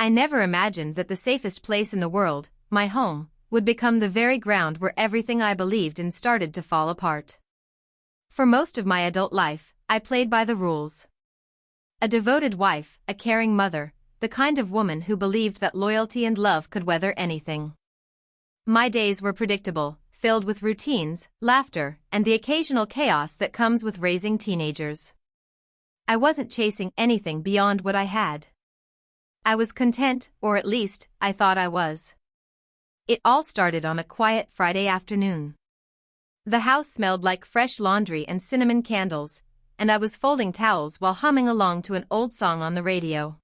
I never imagined that the safest place in the world, my home, would become the very ground where everything I believed in started to fall apart. For most of my adult life, I played by the rules. A devoted wife, a caring mother, the kind of woman who believed that loyalty and love could weather anything. My days were predictable, filled with routines, laughter, and the occasional chaos that comes with raising teenagers. I wasn't chasing anything beyond what I had. I was content, or at least, I thought I was. It all started on a quiet Friday afternoon. The house smelled like fresh laundry and cinnamon candles, and I was folding towels while humming along to an old song on the radio.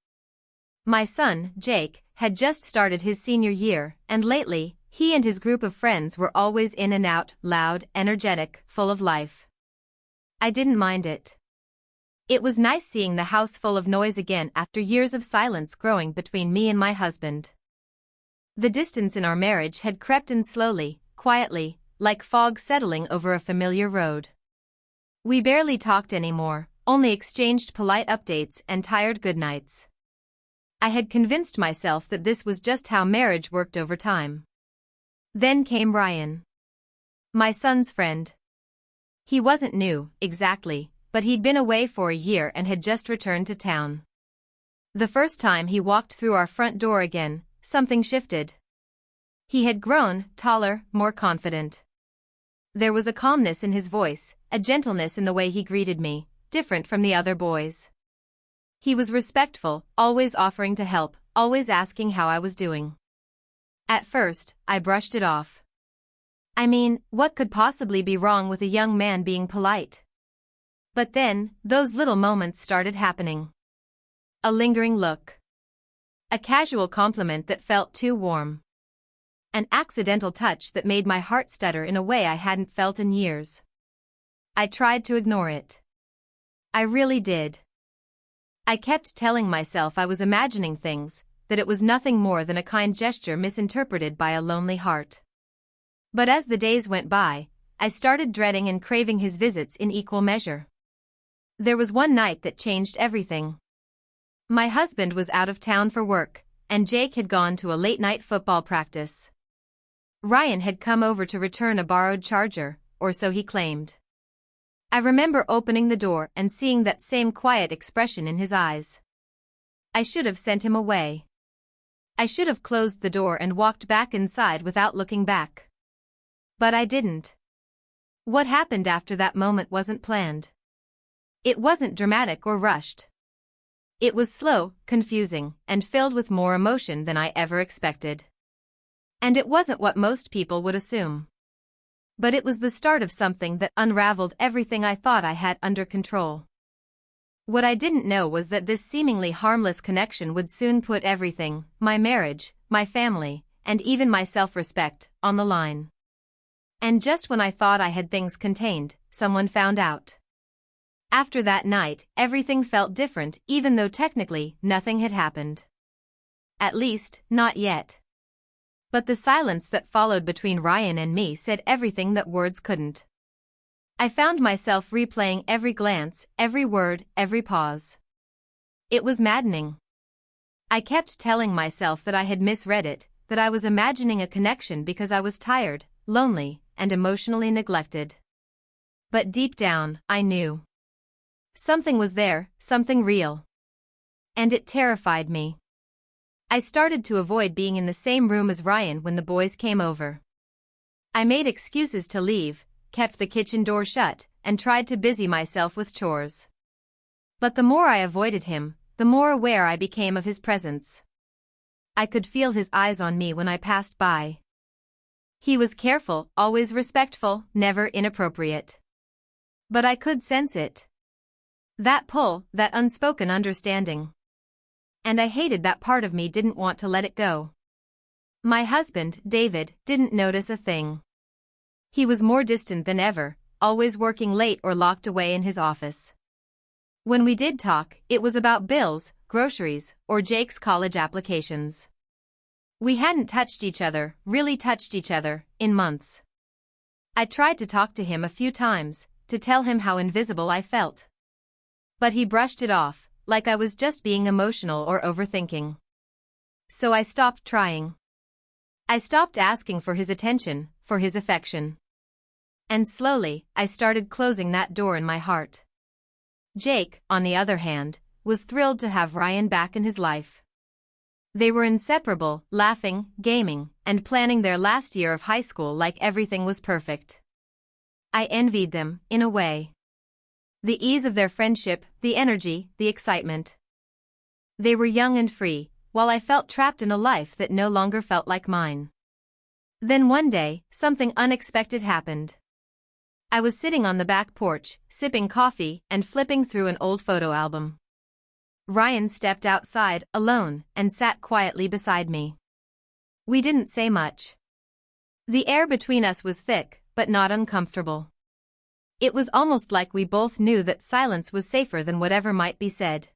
My son, Jake, had just started his senior year, and lately, he and his group of friends were always in and out, loud, energetic, full of life. I didn't mind it. It was nice seeing the house full of noise again after years of silence growing between me and my husband. The distance in our marriage had crept in slowly, quietly, like fog settling over a familiar road. We barely talked anymore, only exchanged polite updates and tired goodnights. I had convinced myself that this was just how marriage worked over time. Then came Ryan. My son's friend. He wasn't new, exactly, but he'd been away for a year and had just returned to town. The first time he walked through our front door again, something shifted. He had grown, taller, more confident. There was a calmness in his voice, a gentleness in the way he greeted me, different from the other boys. He was respectful, always offering to help, always asking how I was doing. At first, I brushed it off. I mean, what could possibly be wrong with a young man being polite? But then, those little moments started happening. A lingering look. A casual compliment that felt too warm. An accidental touch that made my heart stutter in a way I hadn't felt in years. I tried to ignore it. I really did. I kept telling myself I was imagining things, that it was nothing more than a kind gesture misinterpreted by a lonely heart. But as the days went by, I started dreading and craving his visits in equal measure. There was one night that changed everything. My husband was out of town for work, and Jake had gone to a late-night football practice. Ryan had come over to return a borrowed charger, or so he claimed. I remember opening the door and seeing that same quiet expression in his eyes. I should have sent him away. I should have closed the door and walked back inside without looking back. But I didn't. What happened after that moment wasn't planned. It wasn't dramatic or rushed. It was slow, confusing, and filled with more emotion than I ever expected. And it wasn't what most people would assume. But it was the start of something that unraveled everything I thought I had under control. What I didn't know was that this seemingly harmless connection would soon put everything, my marriage, my family, and even my self-respect, on the line. And just when I thought I had things contained, someone found out. After that night, everything felt different even though technically nothing had happened. At least, not yet. But the silence that followed between Ryan and me said everything that words couldn't. I found myself replaying every glance, every word, every pause. It was maddening. I kept telling myself that I had misread it, that I was imagining a connection because I was tired, lonely, and emotionally neglected. But deep down, I knew. Something was there, something real. And it terrified me. I started to avoid being in the same room as Ryan when the boys came over. I made excuses to leave, kept the kitchen door shut, and tried to busy myself with chores. But the more I avoided him, the more aware I became of his presence. I could feel his eyes on me when I passed by. He was careful, always respectful, never inappropriate. But I could sense it. That pull, that unspoken understanding. And I hated that part of me didn't want to let it go. My husband, David, didn't notice a thing. He was more distant than ever, always working late or locked away in his office. When we did talk, it was about bills, groceries, or Jake's college applications. We hadn't touched each other, really touched each other, in months. I tried to talk to him a few times, to tell him how invisible I felt. But he brushed it off, like I was just being emotional or overthinking. So I stopped trying. I stopped asking for his attention, for his affection. And slowly, I started closing that door in my heart. Jake, on the other hand, was thrilled to have Ryan back in his life. They were inseparable, laughing, gaming, and planning their last year of high school like everything was perfect. I envied them, in a way. The ease of their friendship, the energy, the excitement. They were young and free, while I felt trapped in a life that no longer felt like mine. Then one day, something unexpected happened. I was sitting on the back porch, sipping coffee and flipping through an old photo album. Ryan stepped outside, alone, and sat quietly beside me. We didn't say much. The air between us was thick, but not uncomfortable. It was almost like we both knew that silence was safer than whatever might be said.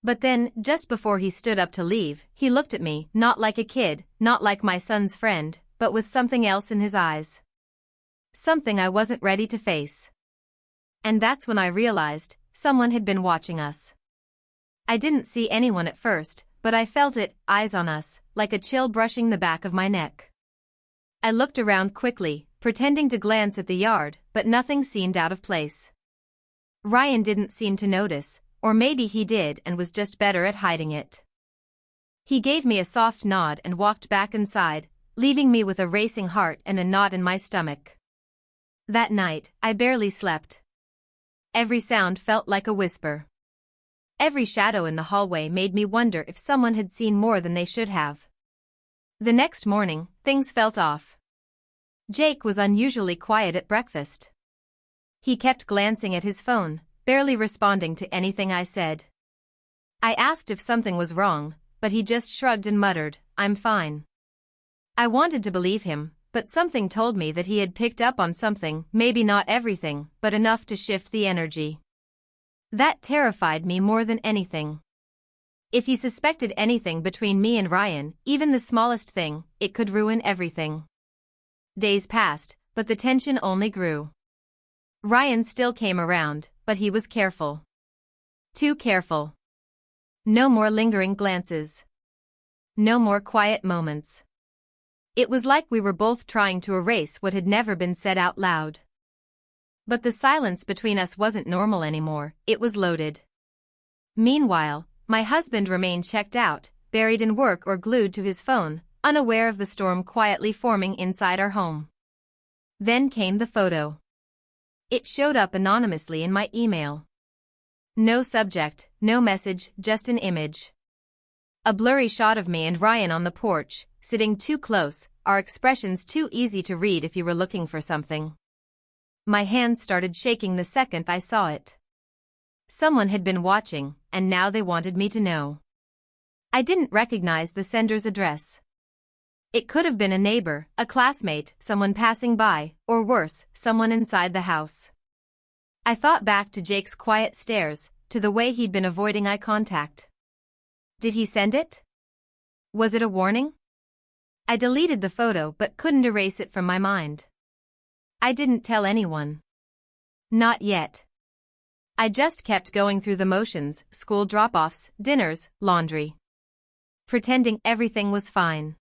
But then, just before he stood up to leave, he looked at me, not like a kid, not like my son's friend, but with something else in his eyes. Something I wasn't ready to face. And that's when I realized, someone had been watching us. I didn't see anyone at first, but I felt it, eyes on us, like a chill brushing the back of my neck. I looked around quickly, pretending to glance at the yard, but nothing seemed out of place. Ryan didn't seem to notice, or maybe he did and was just better at hiding it. He gave me a soft nod and walked back inside, leaving me with a racing heart and a knot in my stomach. That night, I barely slept. Every sound felt like a whisper. Every shadow in the hallway made me wonder if someone had seen more than they should have. The next morning, things felt off. Jake was unusually quiet at breakfast. He kept glancing at his phone, barely responding to anything I said. I asked if something was wrong, but he just shrugged and muttered, "I'm fine." I wanted to believe him, but something told me that he had picked up on something, maybe not everything, but enough to shift the energy. That terrified me more than anything. If he suspected anything between me and Ryan, even the smallest thing, it could ruin everything. Days passed, but the tension only grew. Ryan still came around, but he was careful. Too careful. No more lingering glances. No more quiet moments. It was like we were both trying to erase what had never been said out loud. But the silence between us wasn't normal anymore, it was loaded. Meanwhile, my husband remained checked out, buried in work or glued to his phone, unaware of the storm quietly forming inside our home. Then came the photo. It showed up anonymously in my email. No subject, no message, just an image. A blurry shot of me and Ryan on the porch, sitting too close, our expressions too easy to read if you were looking for something. My hands started shaking the second I saw it. Someone had been watching, and now they wanted me to know. I didn't recognize the sender's address. It could have been a neighbor, a classmate, someone passing by, or worse, someone inside the house. I thought back to Jake's quiet stares, to the way he'd been avoiding eye contact. Did he send it? Was it a warning? I deleted the photo but couldn't erase it from my mind. I didn't tell anyone. Not yet. I just kept going through the motions, school drop-offs, dinners, laundry. Pretending everything was fine.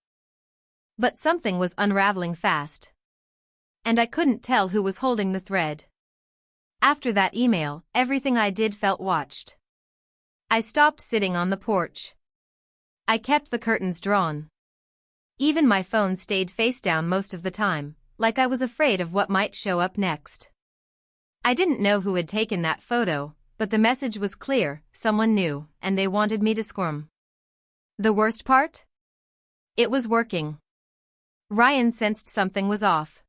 But something was unraveling fast. And I couldn't tell who was holding the thread. After that email, everything I did felt watched. I stopped sitting on the porch. I kept the curtains drawn. Even my phone stayed face down most of the time, like I was afraid of what might show up next. I didn't know who had taken that photo, but the message was clear, someone knew, and they wanted me to squirm. The worst part? It was working. Ryan sensed something was off.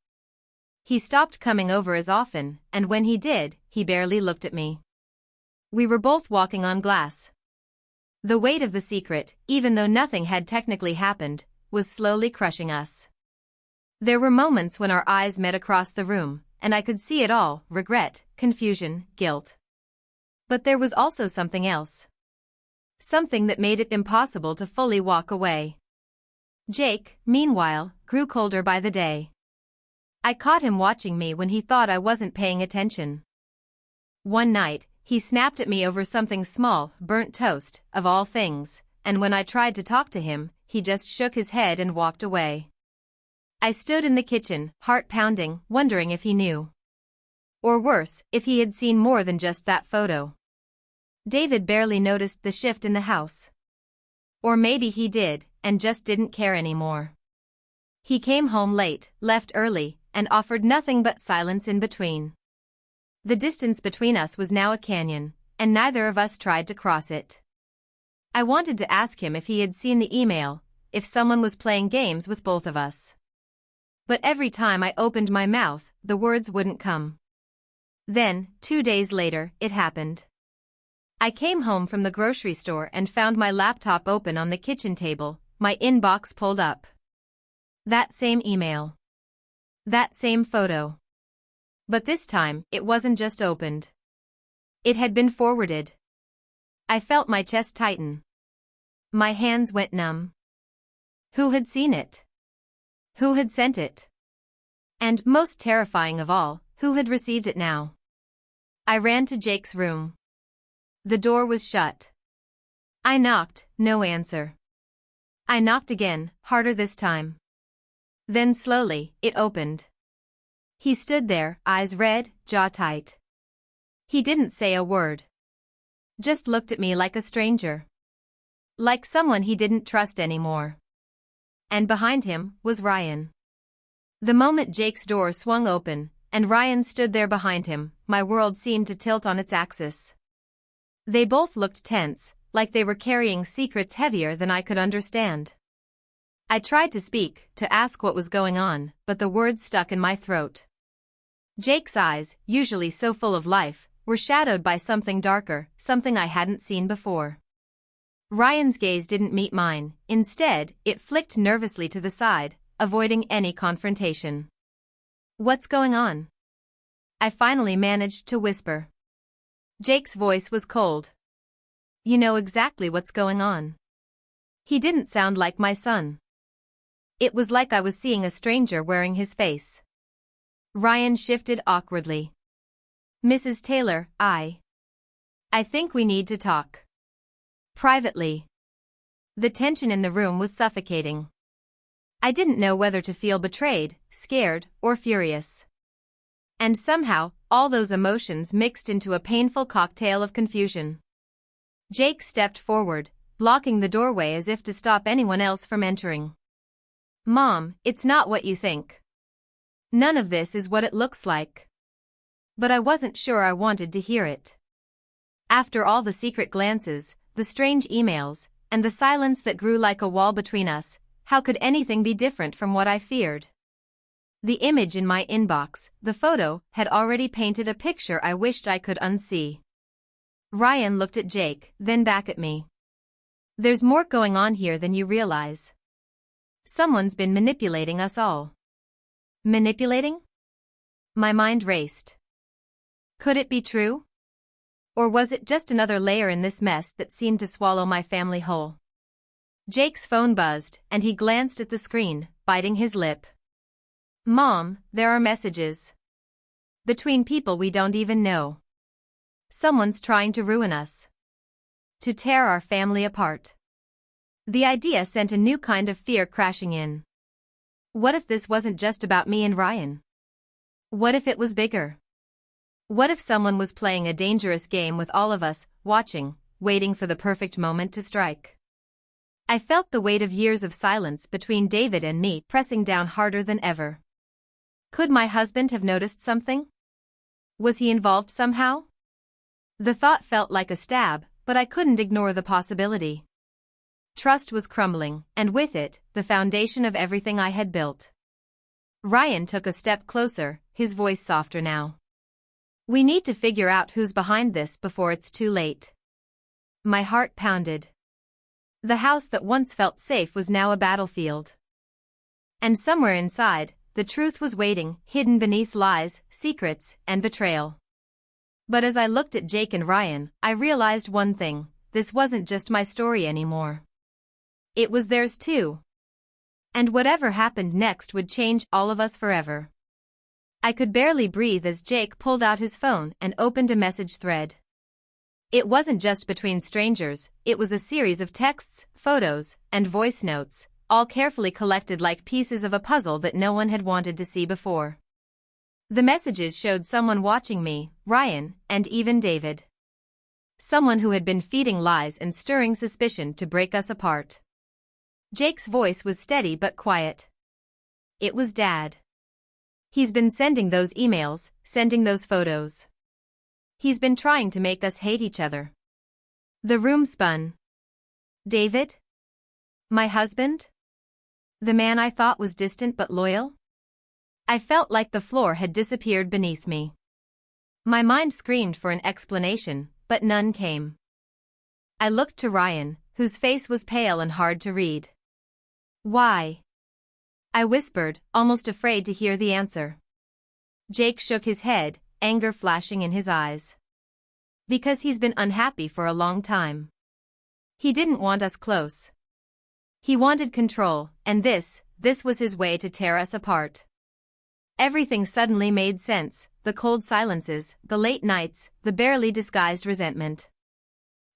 He stopped coming over as often, and when he did, he barely looked at me. We were both walking on glass. The weight of the secret, even though nothing had technically happened, was slowly crushing us. There were moments when our eyes met across the room, and I could see it all, regret, confusion, guilt. But there was also something else. Something that made it impossible to fully walk away. Jake, meanwhile, grew colder by the day. I caught him watching me when he thought I wasn't paying attention. One night, he snapped at me over something small, burnt toast, of all things, and when I tried to talk to him, he just shook his head and walked away. I stood in the kitchen, heart pounding, wondering if he knew. Or worse, if he had seen more than just that photo. David barely noticed the shift in the house. Or maybe he did, and just didn't care anymore. He came home late, left early, and offered nothing but silence in between. The distance between us was now a canyon, and neither of us tried to cross it. I wanted to ask him if he had seen the email, if someone was playing games with both of us. But every time I opened my mouth, the words wouldn't come. Then, 2 days later, it happened. I came home from the grocery store and found my laptop open on the kitchen table, my inbox pulled up. That same email. That same photo. But this time, it wasn't just opened. It had been forwarded. I felt my chest tighten. My hands went numb. Who had seen it? Who had sent it? And, most terrifying of all, who had received it now? I ran to Jake's room. The door was shut. I knocked, no answer. I knocked again, harder this time. Then slowly, it opened. He stood there, eyes red, jaw tight. He didn't say a word. Just looked at me like a stranger. Like someone he didn't trust anymore. And behind him was Ryan. The moment Jake's door swung open, and Ryan stood there behind him, my world seemed to tilt on its axis. They both looked tense, like they were carrying secrets heavier than I could understand. I tried to speak, to ask what was going on, but the words stuck in my throat. Jake's eyes, usually so full of life, were shadowed by something darker, something I hadn't seen before. Ryan's gaze didn't meet mine, instead, it flicked nervously to the side, avoiding any confrontation. "What's going on?" I finally managed to whisper. Jake's voice was cold. "You know exactly what's going on." He didn't sound like my son. It was like I was seeing a stranger wearing his face. Ryan shifted awkwardly. "Mrs. Taylor, I think we need to talk. Privately." The tension in the room was suffocating. I didn't know whether to feel betrayed, scared, or furious. And somehow, all those emotions mixed into a painful cocktail of confusion. Jake stepped forward, blocking the doorway as if to stop anyone else from entering. "Mom, it's not what you think. None of this is what it looks like." But I wasn't sure I wanted to hear it. After all the secret glances, the strange emails, and the silence that grew like a wall between us, how could anything be different from what I feared? The image in my inbox, the photo, had already painted a picture I wished I could unsee. Ryan looked at Jake, then back at me. "There's more going on here than you realize. Someone's been manipulating us all." Manipulating? My mind raced. Could it be true? Or was it just another layer in this mess that seemed to swallow my family whole? Jake's phone buzzed, and he glanced at the screen, biting his lip. "Mom, there are messages. Between people we don't even know. Someone's trying to ruin us. To tear our family apart." The idea sent a new kind of fear crashing in. What if this wasn't just about me and Ryan? What if it was bigger? What if someone was playing a dangerous game with all of us, watching, waiting for the perfect moment to strike? I felt the weight of years of silence between David and me pressing down harder than ever. Could my husband have noticed something? Was he involved somehow? The thought felt like a stab, but I couldn't ignore the possibility. Trust was crumbling, and with it, the foundation of everything I had built. Ryan took a step closer, his voice softer now. "We need to figure out who's behind this before it's too late." My heart pounded. The house that once felt safe was now a battlefield. And somewhere inside, the truth was waiting, hidden beneath lies, secrets, and betrayal. But as I looked at Jake and Ryan, I realized one thing: this wasn't just my story anymore. It was theirs too. And whatever happened next would change all of us forever. I could barely breathe as Jake pulled out his phone and opened a message thread. It wasn't just between strangers, it was a series of texts, photos, and voice notes, all carefully collected like pieces of a puzzle that no one had wanted to see before. The messages showed someone watching me, Ryan, and even David. Someone who had been feeding lies and stirring suspicion to break us apart. Jake's voice was steady but quiet. It was Dad. He's been sending those emails, sending those photos. He's been trying to make us hate each other. The room spun. David? My husband? The man I thought was distant but loyal? I felt like the floor had disappeared beneath me. My mind screamed for an explanation, but none came. I looked to Ryan, whose face was pale and hard to read. Why? I whispered, almost afraid to hear the answer. Jake shook his head, anger flashing in his eyes. Because he's been unhappy for a long time. He didn't want us close. He wanted control, and this was his way to tear us apart. Everything suddenly made sense, the cold silences, the late nights, the barely disguised resentment.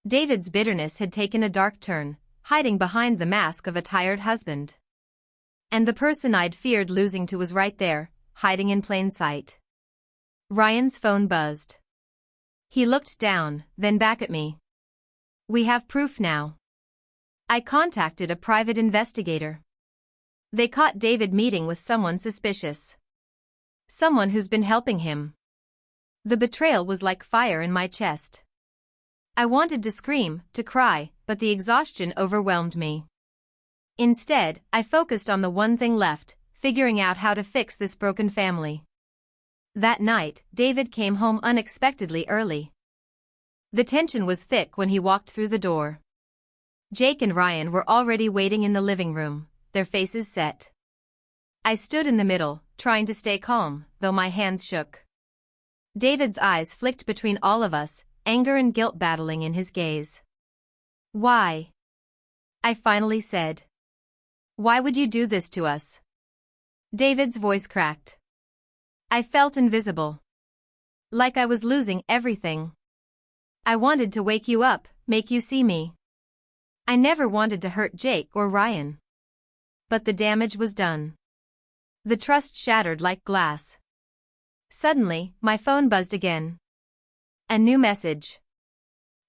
David's bitterness had taken a dark turn, hiding behind the mask of a tired husband. And the person I'd feared losing to was right there, hiding in plain sight. Ryan's phone buzzed. He looked down, then back at me. We have proof now. I contacted a private investigator. They caught David meeting with someone suspicious. Someone who's been helping him. The betrayal was like fire in my chest. I wanted to scream, to cry, but the exhaustion overwhelmed me. Instead, I focused on the one thing left, figuring out how to fix this broken family. That night, David came home unexpectedly early. The tension was thick when he walked through the door. Jake and Ryan were already waiting in the living room, their faces set. I stood in the middle, trying to stay calm, though my hands shook. David's eyes flicked between all of us, anger and guilt battling in his gaze. Why? I finally said. Why would you do this to us? David's voice cracked. I felt invisible. Like I was losing everything. I wanted to wake you up, make you see me. I never wanted to hurt Jake or Ryan. But the damage was done. The trust shattered like glass. Suddenly, my phone buzzed again. A new message.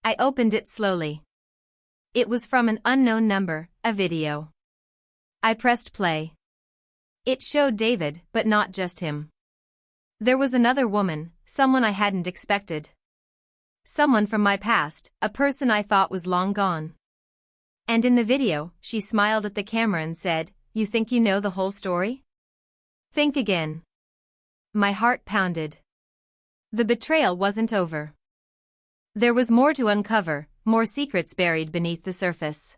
I opened it slowly. It was from an unknown number, a video. I pressed play. It showed David, but not just him. There was another woman, someone I hadn't expected. Someone from my past, a person I thought was long gone. And in the video, she smiled at the camera and said, "You think you know the whole story? Think again." My heart pounded. The betrayal wasn't over. There was more to uncover, more secrets buried beneath the surface.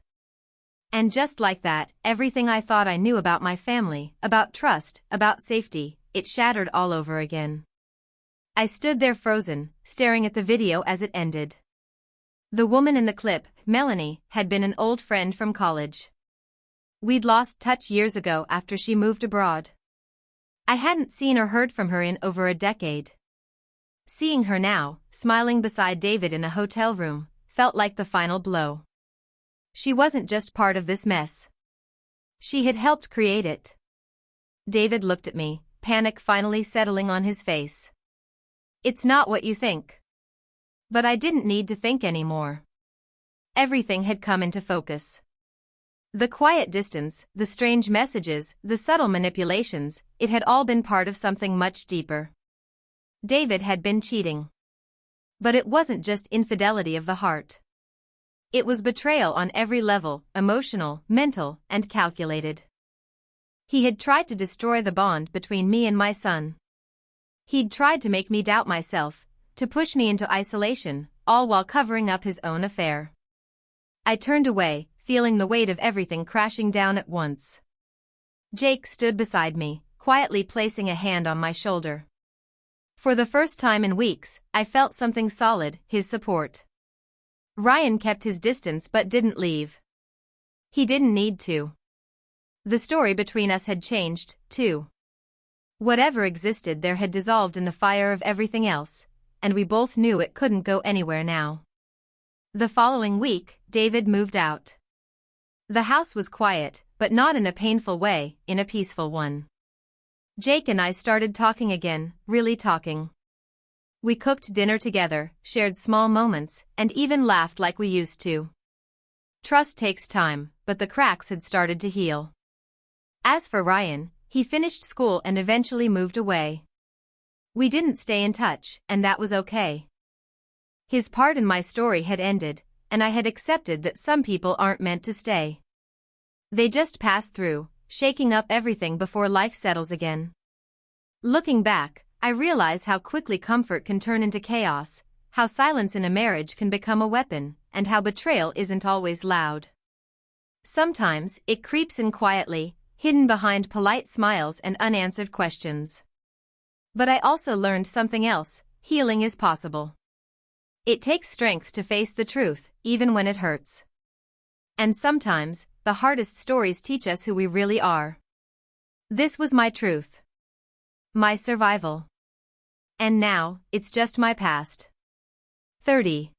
And just like that, everything I thought I knew about my family, about trust, about safety, it shattered all over again. I stood there frozen, staring at the video as it ended. The woman in the clip, Melanie, had been an old friend from college. We'd lost touch years ago after she moved abroad. I hadn't seen or heard from her in over a decade. Seeing her now, smiling beside David in a hotel room, felt like the final blow. She wasn't just part of this mess. She had helped create it. David looked at me, panic finally settling on his face. It's not what you think. But I didn't need to think anymore. Everything had come into focus. The quiet distance, the strange messages, the subtle manipulations, it had all been part of something much deeper. David had been cheating. But it wasn't just infidelity of the heart. It was betrayal on every level, emotional, mental, and calculated. He had tried to destroy the bond between me and my son. He'd tried to make me doubt myself, to push me into isolation, all while covering up his own affair. I turned away, feeling the weight of everything crashing down at once. Jake stood beside me, quietly placing a hand on my shoulder. For the first time in weeks, I felt something solid, his support. Ryan kept his distance but didn't leave. He didn't need to. The story between us had changed, too. Whatever existed there had dissolved in the fire of everything else, and we both knew it couldn't go anywhere now. The following week, David moved out. The house was quiet, but not in a painful way, in a peaceful one. Jake and I started talking again, really talking. We cooked dinner together, shared small moments, and even laughed like we used to. Trust takes time, but the cracks had started to heal. As for Ryan, he finished school and eventually moved away. We didn't stay in touch, and that was okay. His part in my story had ended, and I had accepted that some people aren't meant to stay. They just pass through, shaking up everything before life settles again. Looking back, I realize how quickly comfort can turn into chaos, how silence in a marriage can become a weapon, and how betrayal isn't always loud. Sometimes, it creeps in quietly, hidden behind polite smiles and unanswered questions. But I also learned something else: healing is possible. It takes strength to face the truth, even when it hurts. And sometimes, the hardest stories teach us who we really are. This was my truth. My survival. And now, it's just my past. 30.